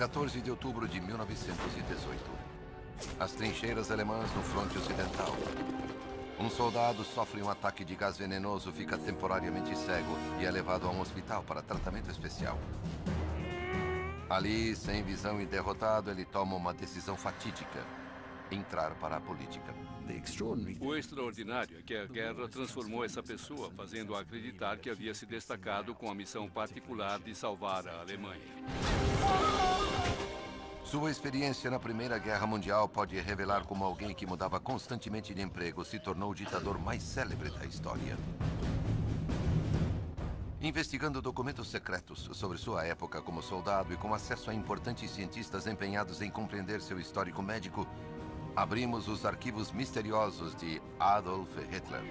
14 de outubro de 1918. As trincheiras alemãs no fronte ocidental. Um soldado sofre um ataque de gás venenoso, fica temporariamente cego e é levado a um hospital para tratamento especial. Ali, sem visão e derrotado, ele toma uma decisão fatídica: entrar para a política. O extraordinário é que a guerra transformou essa pessoa, fazendo-a acreditar que havia se destacado com a missão particular de salvar a Alemanha. Sua experiência na Primeira Guerra Mundial pode revelar como alguém que mudava constantemente de emprego se tornou o ditador mais célebre da história. Investigando documentos secretos sobre sua época como soldado e com acesso a importantes cientistas empenhados em compreender seu histórico médico, abrimos os arquivos misteriosos de Adolf Hitler.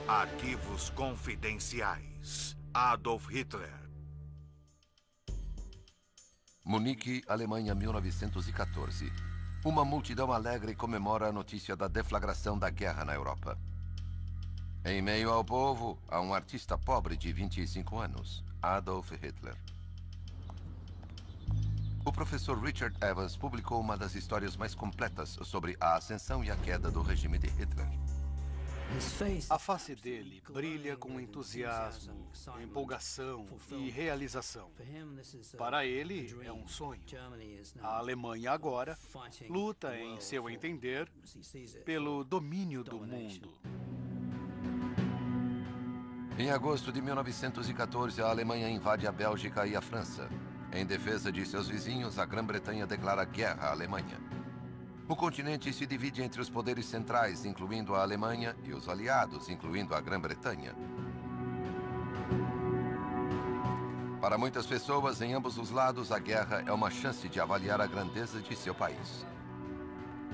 Arquivos confidenciais. Adolf Hitler. Munique, Alemanha, 1914. Uma multidão alegre comemora a notícia da deflagração da guerra na Europa. Em meio ao povo, há um artista pobre de 25 anos, Adolf Hitler. O professor Richard Evans publicou uma das histórias mais completas sobre a ascensão e a queda do regime de Hitler. A face dele brilha com entusiasmo, empolgação e realização. Para ele, é um sonho. A Alemanha agora luta, em seu entender, pelo domínio do mundo. Em agosto de 1914, a Alemanha invade a Bélgica e a França. Em defesa de seus vizinhos, a Grã-Bretanha declara guerra à Alemanha. O continente se divide entre os poderes centrais, incluindo a Alemanha, e os aliados, incluindo a Grã-Bretanha. Para muitas pessoas, em ambos os lados, a guerra é uma chance de avaliar a grandeza de seu país.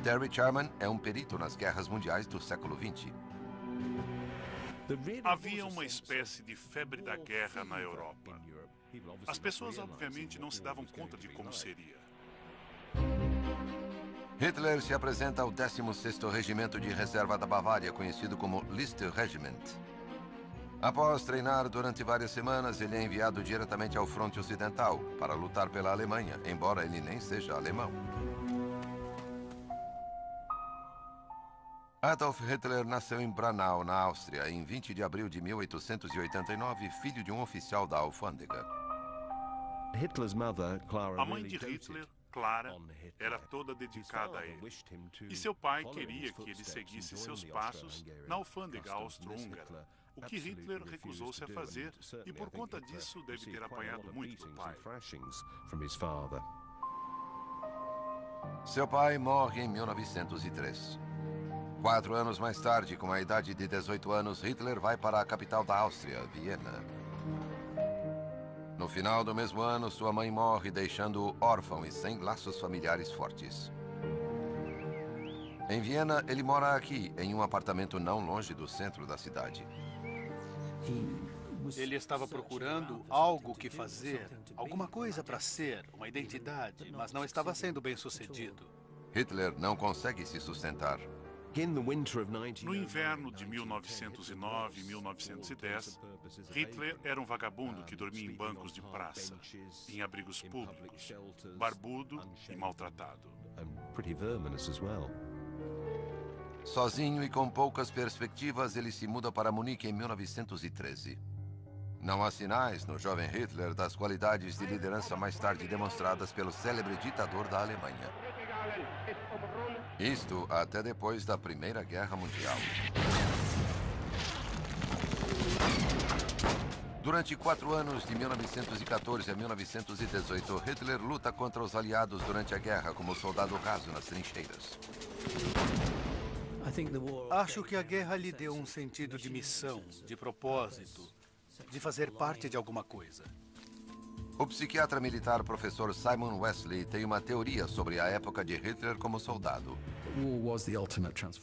Terry Sherman é um perito nas guerras mundiais do século XX. Havia uma espécie de febre da guerra na Europa. As pessoas, obviamente, não se davam conta de como seria. Hitler se apresenta ao 16º Regimento de Reserva da Bavária, conhecido como Liste Regiment. Após treinar durante várias semanas, ele é enviado diretamente ao fronte ocidental para lutar pela Alemanha, embora ele nem seja alemão. Adolf Hitler nasceu em Braunau, na Áustria, em 20 de abril de 1889, filho de um oficial da alfândega. A mãe de Hitler, Clara, era toda dedicada a ele. E seu pai queria que ele seguisse seus passos na alfândega austro-húngara, o que Hitler recusou-se a fazer e por conta disso deve ter apanhado muito do pai. Seu pai morre em 1903. 4 anos mais tarde, com a idade de 18 anos, Hitler vai para a capital da Áustria, Viena. No final do mesmo ano, sua mãe morre, deixando-o órfão e sem laços familiares fortes. Em Viena, ele mora aqui, em um apartamento não longe do centro da cidade. Ele estava procurando algo que fazer, alguma coisa para ser, uma identidade, mas não estava sendo bem-sucedido. Hitler não consegue se sustentar. No inverno de 1909 e 1910, Hitler era um vagabundo que dormia em bancos de praça, em abrigos públicos, barbudo e maltratado. Sozinho e com poucas perspectivas, ele se muda para Munique em 1913. Não há sinais no jovem Hitler das qualidades de liderança mais tarde demonstradas pelo célebre ditador da Alemanha. Isto até depois da Primeira Guerra Mundial. Durante 4 anos, de 1914 a 1918, Hitler luta contra os aliados durante a guerra como soldado raso nas trincheiras. Acho que a guerra lhe deu um sentido de missão, de propósito, de fazer parte de alguma coisa. O psiquiatra militar professor Simon Wesley tem uma teoria sobre a época de Hitler como soldado.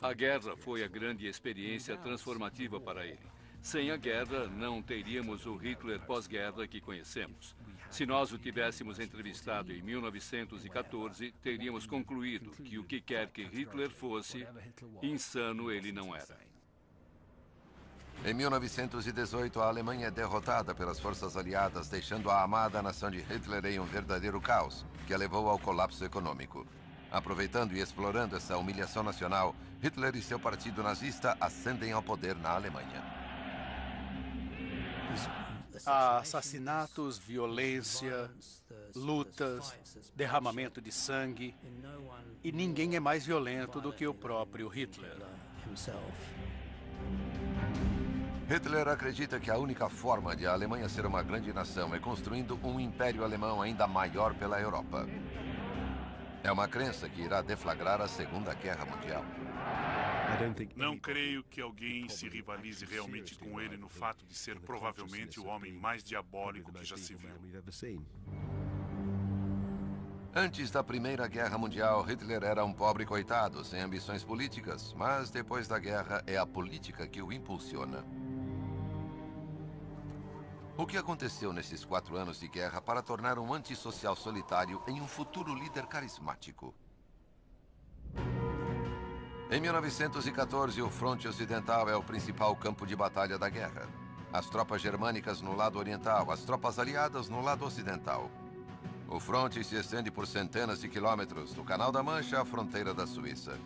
A guerra foi a grande experiência transformativa para ele. Sem a guerra, não teríamos o Hitler pós-guerra que conhecemos. Se nós o tivéssemos entrevistado em 1914, teríamos concluído que o que quer que Hitler fosse, insano ele não era. Em 1918, a Alemanha é derrotada pelas forças aliadas, deixando a amada nação de Hitler em um verdadeiro caos, que a levou ao colapso econômico. Aproveitando e explorando essa humilhação nacional, Hitler e seu partido nazista ascendem ao poder na Alemanha. Há assassinatos, violência, lutas, derramamento de sangue, e ninguém é mais violento do que o próprio Hitler. Hitler acredita que a única forma de a Alemanha ser uma grande nação é construindo um império alemão ainda maior pela Europa. É uma crença que irá deflagrar a Segunda Guerra Mundial. Não creio que alguém se rivalize realmente com ele no fato de ser provavelmente o homem mais diabólico que já se viu. Antes da Primeira Guerra Mundial, Hitler era um pobre coitado, sem ambições políticas, mas depois da guerra é a política que o impulsiona. O que aconteceu nesses 4 anos de guerra para tornar um antissocial solitário em um futuro líder carismático? Em 1914, o fronte ocidental é o principal campo de batalha da guerra. As tropas germânicas no lado oriental, as tropas aliadas no lado ocidental. O fronte se estende por centenas de quilômetros, do Canal da Mancha à fronteira da Suíça.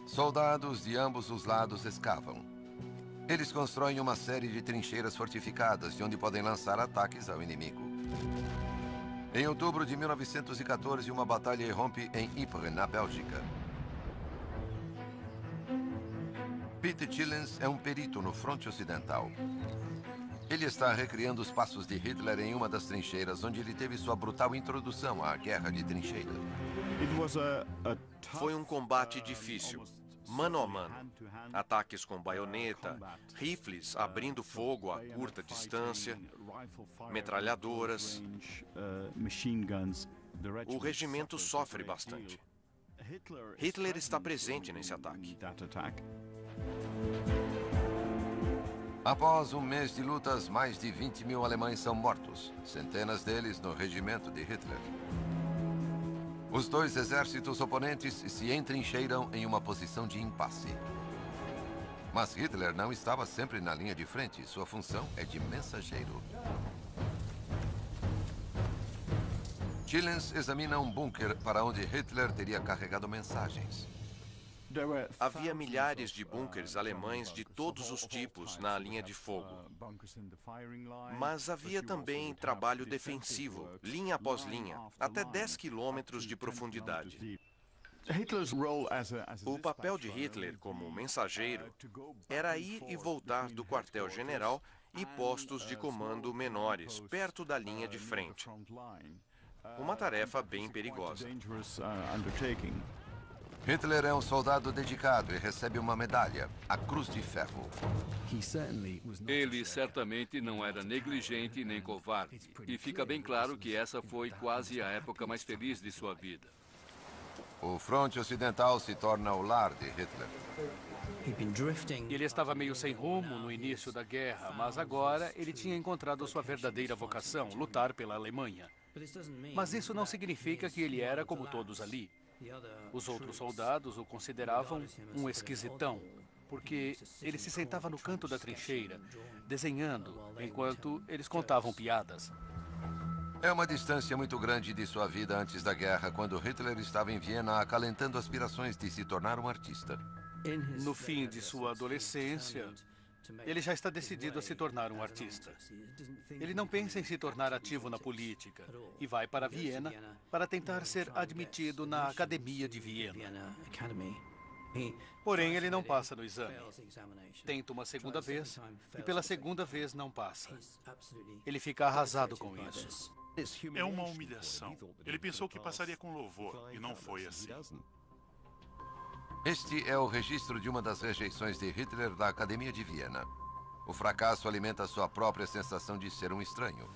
Soldados de ambos os lados escavam. Eles constroem uma série de trincheiras fortificadas, de onde podem lançar ataques ao inimigo. Em outubro de 1914, uma batalha irrompe em Ypres, na Bélgica. Pete Chilens é um perito no fronte ocidental. Ele está recriando os passos de Hitler em uma das trincheiras, onde ele teve sua brutal introdução à guerra de trincheira. Foi um combate difícil, mano a mano. Ataques com baioneta, rifles abrindo fogo a curta distância, metralhadoras. O regimento sofre bastante. Hitler está presente nesse ataque. Após um mês de lutas, mais de 20 mil alemães são mortos, centenas deles no regimento de Hitler. Os dois exércitos oponentes se entrincheiram em uma posição de impasse. Mas Hitler não estava sempre na linha de frente. Sua função é de mensageiro. Chilens examina um bunker para onde Hitler teria carregado mensagens. Havia milhares de bunkers alemães de todos os tipos na linha de fogo. Mas havia também trabalho defensivo, linha após linha, até 10 quilômetros de profundidade. O papel de Hitler como mensageiro era ir e voltar do quartel-general e postos de comando menores, perto da linha de frente. Uma tarefa bem perigosa. Hitler é um soldado dedicado e recebe uma medalha, a Cruz de Ferro. Ele certamente não era negligente nem covarde. E fica bem claro que essa foi quase a época mais feliz de sua vida. O fronte ocidental se torna o lar de Hitler. Ele estava meio sem rumo no início da guerra, mas agora ele tinha encontrado sua verdadeira vocação, lutar pela Alemanha. Mas isso não significa que ele era como todos ali. Os outros soldados o consideravam um esquisitão, porque ele se sentava no canto da trincheira, desenhando, enquanto eles contavam piadas. É uma distância muito grande de sua vida antes da guerra, quando Hitler estava em Viena acalentando aspirações de se tornar um artista. No fim de sua adolescência, ele já está decidido a se tornar um artista. Ele não pensa em se tornar ativo na política e vai para Viena para tentar ser admitido na Academia de Viena. Porém, ele não passa no exame. Tenta uma segunda vez e pela segunda vez não passa. Ele fica arrasado com isso. É uma humilhação. Ele pensou que passaria com louvor, e não foi assim. Este é o registro de uma das rejeições de Hitler da Academia de Viena. O fracasso alimenta sua própria sensação de ser um estranho.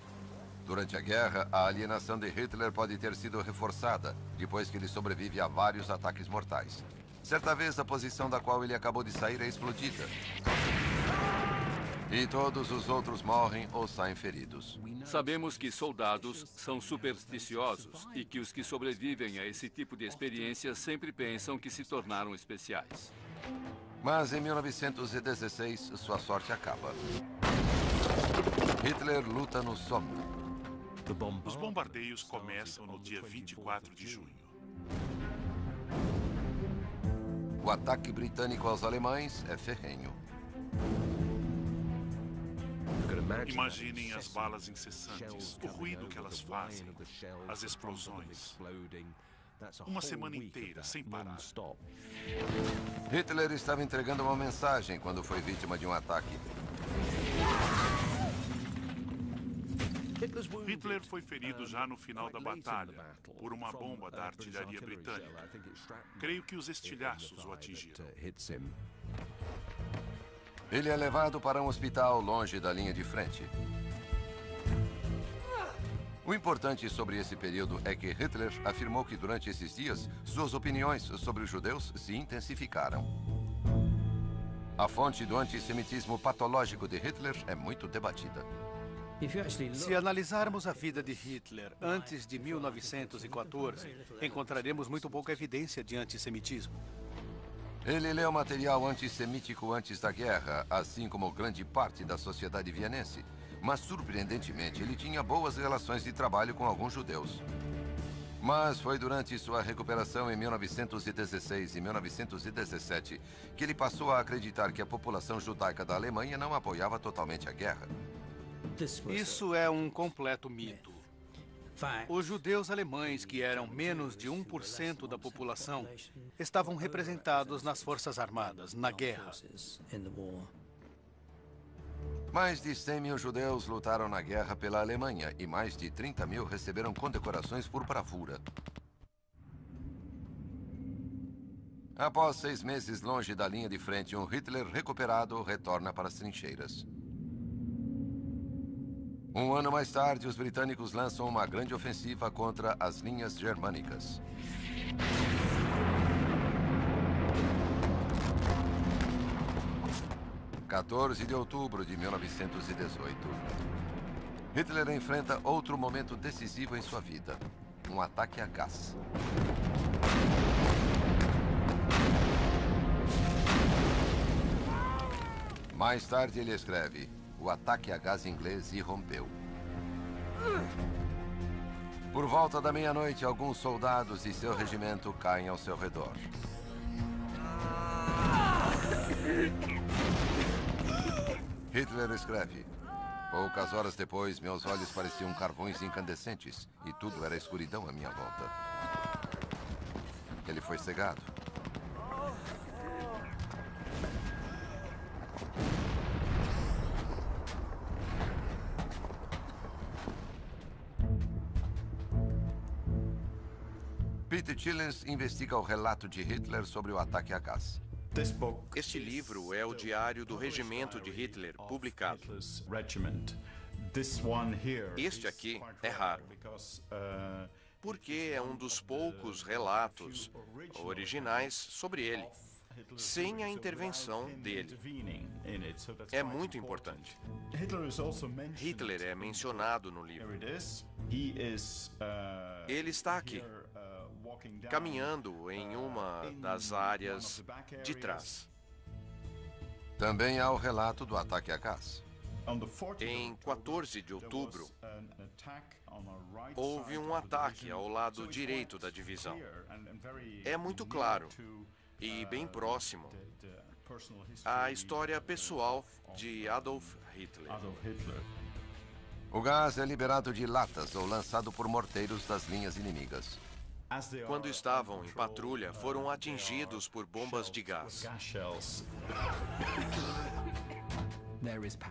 Durante a guerra, a alienação de Hitler pode ter sido reforçada, depois que ele sobrevive a vários ataques mortais. Certa vez, a posição da qual ele acabou de sair é explodida. E todos os outros morrem ou saem feridos. Sabemos que soldados são supersticiosos e que os que sobrevivem a esse tipo de experiência sempre pensam que se tornaram especiais. Mas em 1916, sua sorte acaba. Hitler luta no Somme. Os bombardeios começam no dia 24 de junho. O ataque britânico aos alemães é ferrenho. Imaginem as balas incessantes, o ruído que elas fazem, as explosões. Uma semana inteira, sem parar. Hitler estava entregando uma mensagem quando foi vítima de um ataque. Hitler foi ferido já no final da batalha por uma bomba da artilharia britânica. Creio que os estilhaços o atingiram. Ele é levado para um hospital longe da linha de frente. O importante sobre esse período é que Hitler afirmou que durante esses dias, suas opiniões sobre os judeus se intensificaram. A fonte do antissemitismo patológico de Hitler é muito debatida. Se analisarmos a vida de Hitler antes de 1914, encontraremos muito pouca evidência de antissemitismo. Ele leu material antissemítico antes da guerra, assim como grande parte da sociedade vienense. Mas, surpreendentemente, ele tinha boas relações de trabalho com alguns judeus. Mas foi durante sua recuperação em 1916 e 1917 que ele passou a acreditar que a população judaica da Alemanha não apoiava totalmente a guerra. Isso é um completo mito. Os judeus alemães, que eram menos de 1% da população, estavam representados nas Forças Armadas, na guerra. Mais de 100 mil judeus lutaram na guerra pela Alemanha e mais de 30 mil receberam condecorações por bravura. Após 6 meses longe da linha de frente, um Hitler recuperado retorna para as trincheiras. Um ano mais tarde, os britânicos lançam uma grande ofensiva contra as linhas germânicas. – 14 de outubro de 1918. Hitler enfrenta outro momento decisivo em sua vida. Um ataque a gás. Mais tarde ele escreve: o ataque a gás inglês irrompeu. Por volta da meia-noite, alguns soldados de seu regimento caem ao seu redor. Hitler escreve: poucas horas depois, meus olhos pareciam carvões incandescentes e tudo era escuridão à minha volta. Ele foi cegado. Peter Chillens investiga o relato de Hitler sobre o ataque a gás. Este livro é o diário do regimento de Hitler, publicado. Este aqui é raro, porque é um dos poucos relatos originais sobre ele, sem a intervenção dele. É muito importante. Hitler é mencionado no livro. Ele está aqui, caminhando em uma das áreas de trás. Também há o relato do ataque a gás. Em 14 de outubro, houve um ataque ao lado direito da divisão. É muito claro e bem próximo à história pessoal de Adolf Hitler. O gás é liberado de latas ou lançado por morteiros das linhas inimigas. Quando estavam em patrulha, foram atingidos por bombas de gás.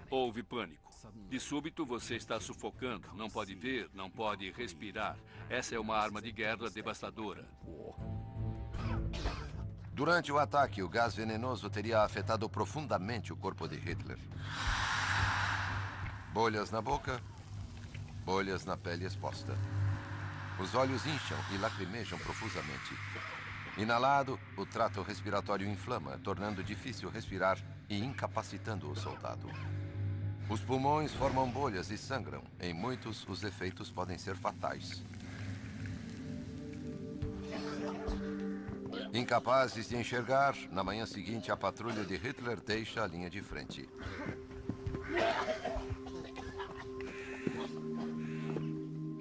Houve pânico. De súbito, você está sufocando. Não pode ver, não pode respirar. Essa é uma arma de guerra devastadora. Durante o ataque, o gás venenoso teria afetado profundamente o corpo de Hitler. Bolhas na boca, bolhas na pele exposta. Os olhos incham e lacrimejam profusamente. Inalado, o trato respiratório inflama, tornando difícil respirar e incapacitando o soldado. Os pulmões formam bolhas e sangram. Em muitos, os efeitos podem ser fatais. Incapazes de enxergar, na manhã seguinte a patrulha de Hitler deixa a linha de frente.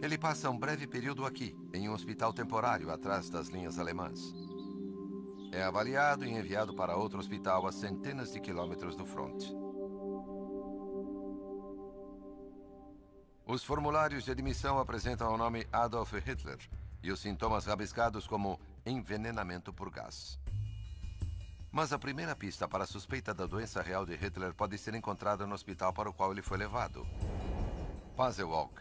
Ele passa um breve período aqui, em um hospital temporário atrás das linhas alemãs. É avaliado e enviado para outro hospital a centenas de quilômetros do fronte. Os formulários de admissão apresentam o nome Adolf Hitler e os sintomas rabiscados como envenenamento por gás. Mas a primeira pista para a suspeita da doença real de Hitler pode ser encontrada no hospital para o qual ele foi levado. Pasewalk.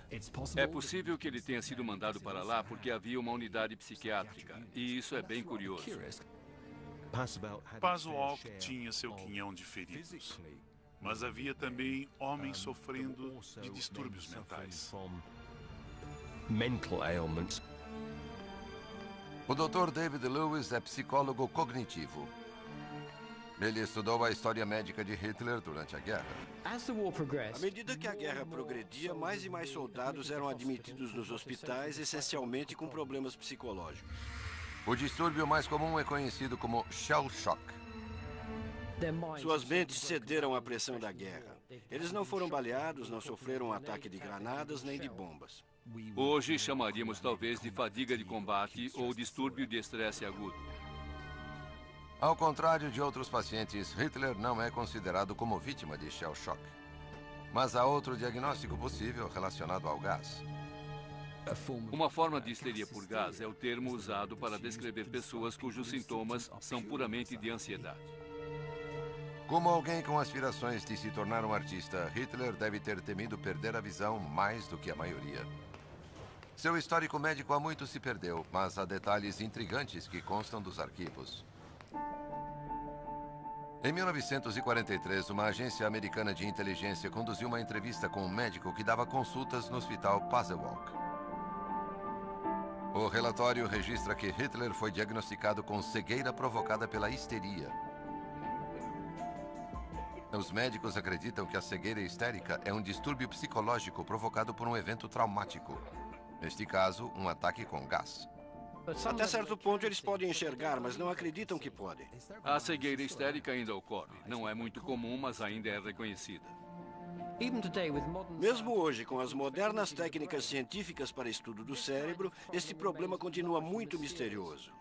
É possível que ele tenha sido mandado para lá porque havia uma unidade psiquiátrica, e isso é bem curioso. Pasewalk tinha seu quinhão de feridos, mas havia também homens sofrendo de distúrbios mentais. O Dr. David Lewis é psicólogo cognitivo. Ele estudou a história médica de Hitler durante a guerra. À medida que a guerra progredia, mais e mais soldados eram admitidos nos hospitais, essencialmente com problemas psicológicos. O distúrbio mais comum é conhecido como shell shock. Suas mentes cederam à pressão da guerra. Eles não foram baleados, não sofreram um ataque de granadas nem de bombas. Hoje chamaríamos talvez de fadiga de combate ou distúrbio de estresse agudo. Ao contrário de outros pacientes, Hitler não é considerado como vítima de shell shock. Mas há outro diagnóstico possível relacionado ao gás. Uma forma de histeria por gás é o termo usado para descrever pessoas cujos sintomas são puramente de ansiedade. Como alguém com aspirações de se tornar um artista, Hitler deve ter temido perder a visão mais do que a maioria. Seu histórico médico há muito se perdeu, mas há detalhes intrigantes que constam dos arquivos. Em 1943, uma agência americana de inteligência conduziu uma entrevista com um médico que dava consultas no hospital Pasewalk. O relatório registra que Hitler foi diagnosticado com cegueira provocada pela histeria. Os médicos acreditam que a cegueira histérica é um distúrbio psicológico provocado por um evento traumático. Neste caso, um ataque com gás. Até certo ponto eles podem enxergar, mas não acreditam que podem. A cegueira histérica ainda ocorre. Não é muito comum, mas ainda é reconhecida. Mesmo hoje, com as modernas técnicas científicas para estudo do cérebro, este problema continua muito misterioso.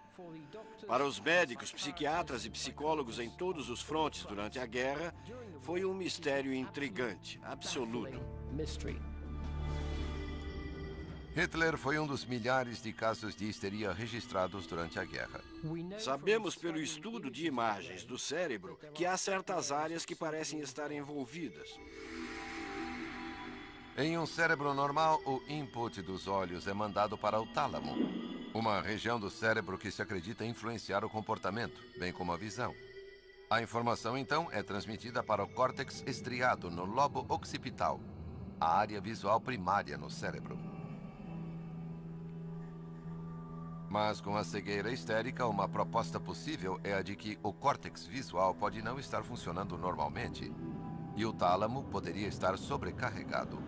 Para os médicos, psiquiatras e psicólogos em todos os frontes durante a guerra, foi um mistério intrigante, absoluto. Hitler foi um dos milhares de casos de histeria registrados durante a guerra. Sabemos pelo estudo de imagens do cérebro que há certas áreas que parecem estar envolvidas. Em um cérebro normal, o input dos olhos é mandado para o tálamo, uma região do cérebro que se acredita influenciar o comportamento, bem como a visão. A informação, então, é transmitida para o córtex estriado no lobo occipital, a área visual primária no cérebro. Mas com a cegueira histérica, uma proposta possível é a de que o córtex visual pode não estar funcionando normalmente e o tálamo poderia estar sobrecarregado.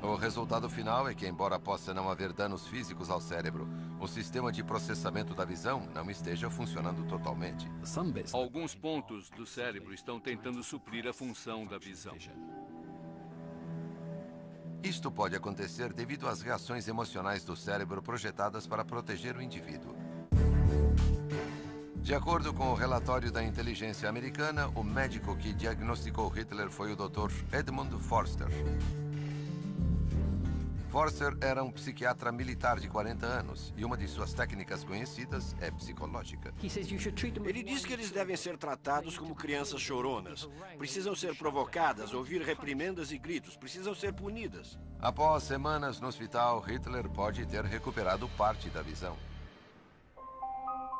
O resultado final é que, embora possa não haver danos físicos ao cérebro, o sistema de processamento da visão não esteja funcionando totalmente. Alguns pontos do cérebro estão tentando suprir a função da visão. Isto pode acontecer devido às reações emocionais do cérebro projetadas para proteger o indivíduo. De acordo com o relatório da inteligência americana, o médico que diagnosticou Hitler foi o Dr. Edmund Forster. Forster era um psiquiatra militar de 40 anos e uma de suas técnicas conhecidas é psicológica. Ele diz que eles devem ser tratados como crianças choronas. Precisam ser provocadas, ouvir reprimendas e gritos. Precisam ser punidas. Após semanas no hospital, Hitler pode ter recuperado parte da visão.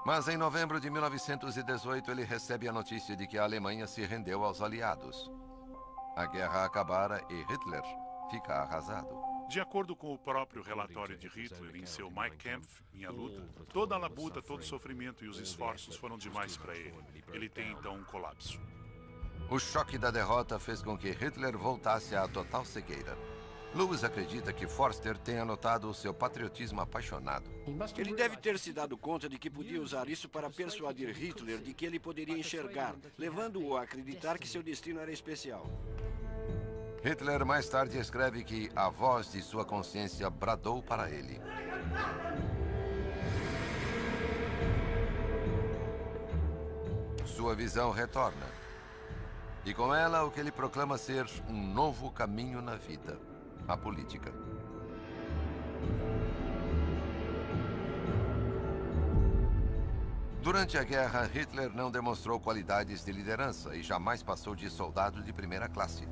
Mas em novembro de 1918, ele recebe a notícia de que a Alemanha se rendeu aos aliados. A guerra acabara e Hitler fica arrasado. De acordo com o próprio relatório de Hitler em seu Mein Kampf, Minha Luta, toda a labuta, todo o sofrimento e os esforços foram demais para ele. Ele tem então um colapso. O choque da derrota fez com que Hitler voltasse à total cegueira. Lewis acredita que Forster tenha notado o seu patriotismo apaixonado. Ele deve ter se dado conta de que podia usar isso para persuadir Hitler de que ele poderia enxergar, levando-o a acreditar que seu destino era especial. Hitler mais tarde escreve que a voz de sua consciência bradou para ele. Sua visão retorna. E com ela o que ele proclama ser um novo caminho na vida. A política. Durante a guerra, Hitler não demonstrou qualidades de liderança e jamais passou de soldado de primeira classe.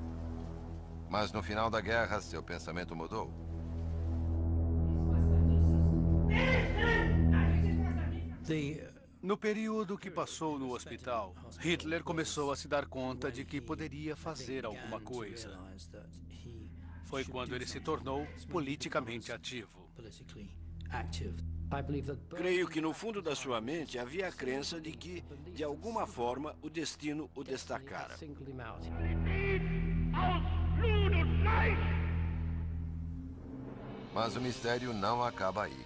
Mas no final da guerra, seu pensamento mudou. No período que passou no hospital, Hitler começou a se dar conta de que poderia fazer alguma coisa. Foi quando ele se tornou politicamente ativo. Creio que no fundo da sua mente havia a crença de que, de alguma forma, o destino o destacara. Mas o mistério não acaba aí.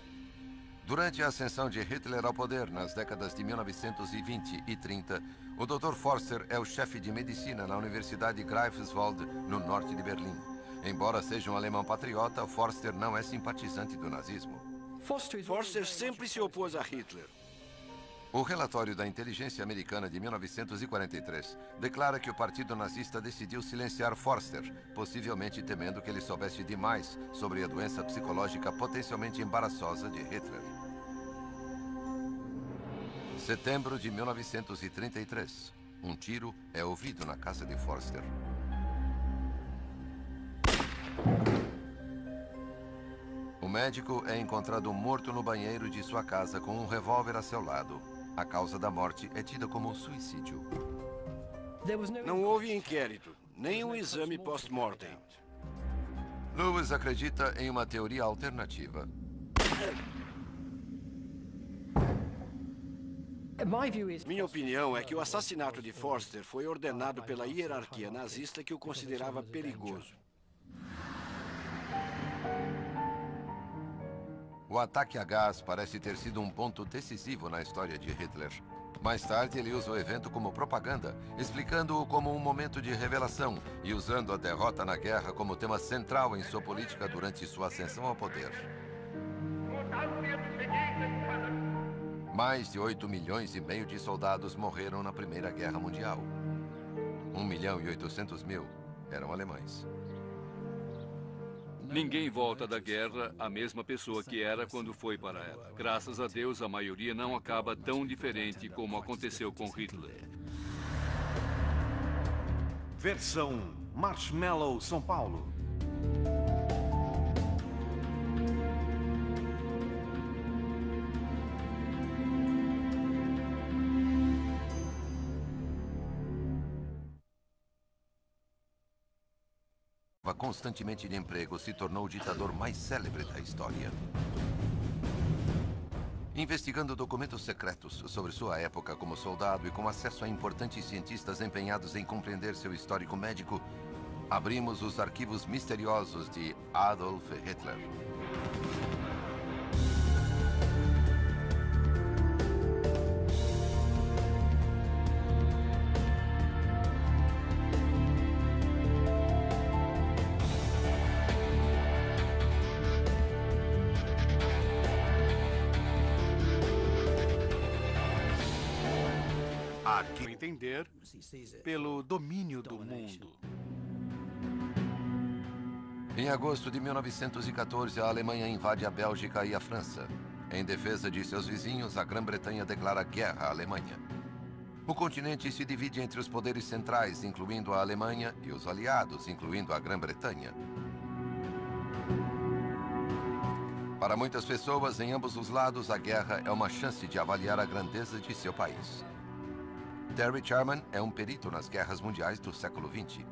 Durante a ascensão de Hitler ao poder nas décadas de 1920 e 30, o Dr. Forster é o chefe de medicina na Universidade Greifswald, no norte de Berlim. Embora seja um alemão patriota, Forster não é simpatizante do nazismo. Forster sempre se opôs a Hitler. O relatório da inteligência americana de 1943 declara que o partido nazista decidiu silenciar Forster, possivelmente temendo que ele soubesse demais sobre a doença psicológica potencialmente embaraçosa de Hitler. Setembro de 1933. Um tiro é ouvido na casa de Forster. O médico é encontrado morto no banheiro de sua casa com um revólver a seu lado. A causa da morte é tida como suicídio. Não houve inquérito, nem um exame post-mortem. Lewis acredita em uma teoria alternativa. Minha opinião é que o assassinato de Forster foi ordenado pela hierarquia nazista que o considerava perigoso. O ataque a gás parece ter sido um ponto decisivo na história de Hitler. Mais tarde, ele usa o evento como propaganda, explicando-o como um momento de revelação e usando a derrota na guerra como tema central em sua política durante sua ascensão ao poder. Mais de 8,5 milhões de soldados morreram na Primeira Guerra Mundial. 1.800.000 eram alemães. Ninguém volta da guerra a mesma pessoa que era quando foi para ela. Graças a Deus, a maioria não acaba tão diferente como aconteceu com Hitler. Versão Marshmallow São Paulo. Constantemente de emprego, se tornou o ditador mais célebre da história. Investigando documentos secretos sobre sua época como soldado e com acesso a importantes cientistas empenhados em compreender seu histórico médico, abrimos os arquivos misteriosos de Adolf Hitler. Entender pelo domínio do mundo. Em agosto de 1914, a Alemanha invade a Bélgica e a França. Em defesa de seus vizinhos, a Grã-Bretanha declara guerra à Alemanha. O continente se divide entre os poderes centrais, incluindo a Alemanha, e os aliados, incluindo a Grã-Bretanha. Para muitas pessoas, em ambos os lados, a guerra é uma chance de avaliar a grandeza de seu país. Terry Sherman é um perito nas guerras mundiais do século XX.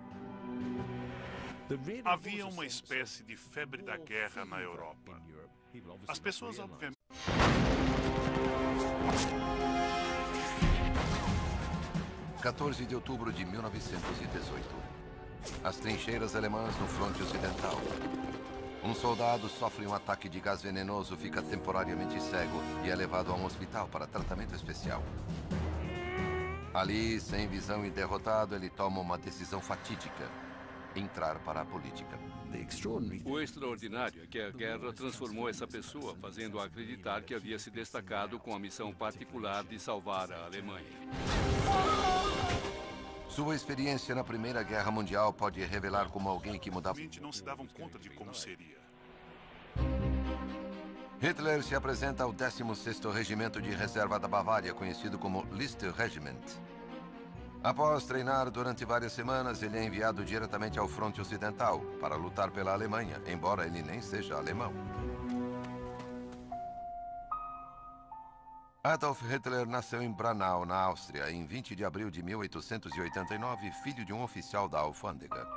Havia uma espécie de febre da guerra na Europa. As pessoas, obviamente... 14 de outubro de 1918. As trincheiras alemãs no fronte ocidental. Um soldado sofre um ataque de gás venenoso, fica temporariamente cego e é levado a um hospital para tratamento especial. Ali, sem visão e derrotado, ele toma uma decisão fatídica: entrar para a política. O extraordinário é que a guerra transformou essa pessoa, fazendo-a acreditar que havia se destacado com a missão particular de salvar a Alemanha. Sua experiência na Primeira Guerra Mundial pode revelar como alguém que mudava... não se davam conta de como seria. Hitler se apresenta ao 16º Regimento de Reserva da Bavária, conhecido como Liste Regiment. Após treinar durante várias semanas, ele é enviado diretamente ao fronte ocidental para lutar pela Alemanha, embora ele nem seja alemão. Adolf Hitler nasceu em Braunau, na Áustria, em 20 de abril de 1889, filho de um oficial da alfândega.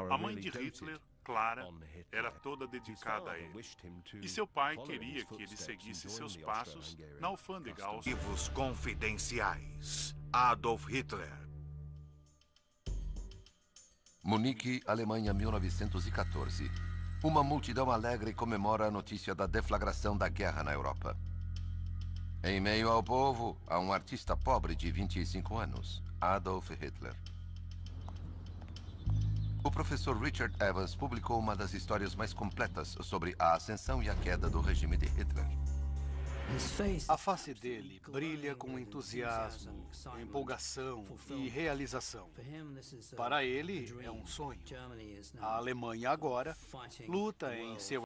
A mãe de Hitler, Clara, era toda dedicada a ele. E seu pai queria que ele seguisse seus passos na alfândega austríaca. Arquivos confidenciais. Adolf Hitler. Munique, Alemanha, 1914. Uma multidão alegre comemora a notícia da deflagração da guerra na Europa. Em meio ao povo, há um artista pobre de 25 anos, Adolf Hitler. O professor Richard Evans publicou uma das histórias mais completas sobre a ascensão e a queda do regime de Hitler. A face dele brilha com entusiasmo, empolgação e realização. Para ele, é um sonho. A Alemanha agora luta em seu